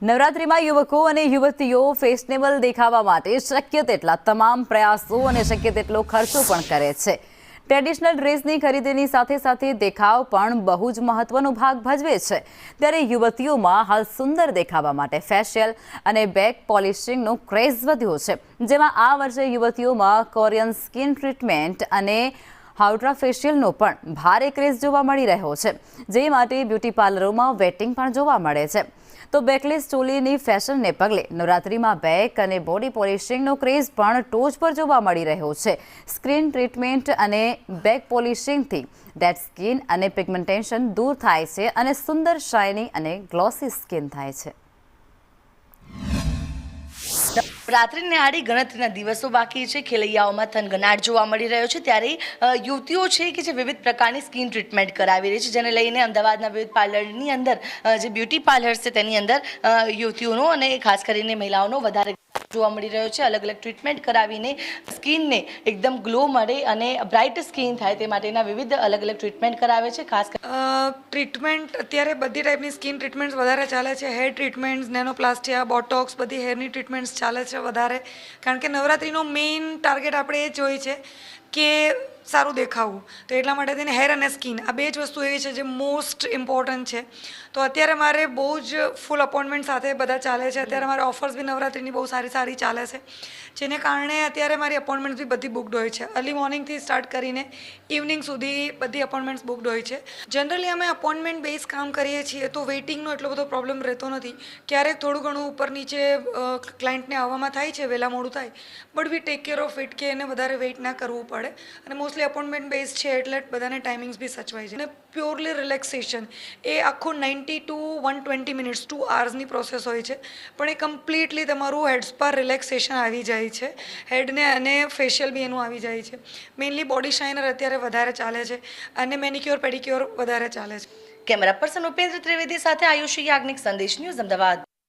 નવરાત્રિમાં યુવકો અને યુવતીઓ ફેશનેબલ દેખાવા માટે શક્ય તેટલા તમામ પ્રયાસો અને શક્ય તેટલો ખર્ચો પણ કરે છે. ટ્રેડિશનલ ડ્રેસની ખરીદીની સાથે સાથે દેખાવ પણ બહુ જ મહત્વનો ભાગ ભજવે છે. ત્યારે યુવતીઓમાં હાલ સુંદર દેખાવા માટે ફેશિયલ અને બેક પોલિશિંગનો ક્રેઝ વધ્યો છે. જેમાં આ વર્ષે યુવતીઓમાં કોરિયન સ્કિન ટ્રીટમેન્ટ અને હાઉડ્રા ફેશિયલનો પણ ભારે ક્રેઝ જોવા મળી રહ્યો છે. જે માટે બ્યુટી પાર્લરોમાં વેટિંગ પણ જોવા મળે છે. તો બેકલેસ ચોલીની ફેશનને પગલે નવરાત્રિમાં બેક અને બોડી પોલિશિંગનો ક્રેઝ પણ ટોચ પર જોવા મળી રહ્યો છે. સ્કિન ટ્રીટમેન્ટ અને બેક પોલિશિંગથી ડેડ સ્કિન અને પિગમેન્ટેશન દૂર થાય છે અને સુંદર શાઇની અને ગ્લોસી સ્કિન થાય છે. રાત્રિને આડી ગણતરીના દિવસો બાકી છે. ખેલૈયાઓમાં થનગનાટ જોવા મળી રહ્યો છે. ત્યારે યુવતીઓ છે કે જે વિવિધ પ્રકારની સ્કિન ટ્રીટમેન્ટ કરાવી રહી છે, જેને લઈને અમદાવાદના વિવિધ પાર્લરની અંદર જે બ્યુટી પાર્લર્સ છે તેની અંદર યુવતીઓનો અને ખાસ કરીને મહિલાઓનો વધારે જોવા મળી રહ્યો છે. અલગ અલગ ટ્રીટમેન્ટ કરાવીને સ્કિનને એકદમ ગ્લો મળે અને બ્રાઇટ સ્કિન થાય તે માટેના વિવિધ અલગ અલગ ટ્રીટમેન્ટ કરાવે છે. ખાસ ટ્રીટમેન્ટ અત્યારે બધી ટાઈપની સ્કિન ટ્રીટમેન્ટ્સ વધારે ચાલે છે. હેર ટ્રીટમેન્ટ્સ, નેનોપ્લાસ્ટિયા, બોટોક્સ, બધી હેરની ટ્રીટમેન્ટ્સ ચાલે છે વધારે. કારણ કે નવરાત્રિનો મેઇન ટાર્ગેટ આપણે એ જ હોય છે કે સારું દેખાવું. તો એટલા માટે થઈને હેર અને સ્કિન આ બે જ વસ્તુ એવી છે જે મોસ્ટ ઇમ્પોર્ટન્ટ છે. તો અત્યારે મારે બહુ જ ફૂલ અપોઇન્ટમેન્ટ સાથે બધા ચાલે છે. અત્યારે મારે ઓફર્સ બી નવરાત્રિની બહુ સારી ચાલે છે, જેને કારણે અત્યારે મારી અપોઇન્ટમેન્ટ્સ બી બધી બુકડ હોય છે. અર્લી મોર્નિંગથી સ્ટાર્ટ કરીને ઇવનિંગ સુધી બધી અપોઇન્ટમેન્ટ્સ બુકડ હોય છે. જનરલી અમે અપોઇન્ટમેન્ટ બેઝ કામ કરીએ છીએ તો વેઇટિંગનો એટલો બધો પ્રોબ્લેમ રહેતો નથી. ક્યારેક થોડું ઘણું ઉપર નીચે ક્લાયન્ટને આવવામાં થાય છે, વહેલા મોડું થાય, but we take care of it કે એને વધારે વેઇટ ના કરવું પડે. અને મોસ્ટલી અપોઇન્ટમેન્ટ બેઝ છે એટલે બધાને ટાઈમિંગ્સ બી સચવાય છે. અને પ્યોરલી રિલેક્સેશન એ આખું 90 to 120 મિનિટ્સ 2 hours પ્રોસેસ હોય છે. પણ એ કમ્પ્લીટલી તમારું હેડ સ્પા રિલેક્સેશન આવી જાય છે. હેડને અને ફેશિયલ બી એનું આવી જાય છે. મેઇનલી બોડી શાઇનર અત્યારે વધારે ચાલે છે અને મેનિક્યોર પેડિક્યોર વધારે ચાલે છે. કેમેરા પર્સન ઉપેન્દ્ર ત્રિવેદી સાથે આયુષી યાજ્ઞિક, સંદેશ ન્યૂઝ, અમદાવાદ.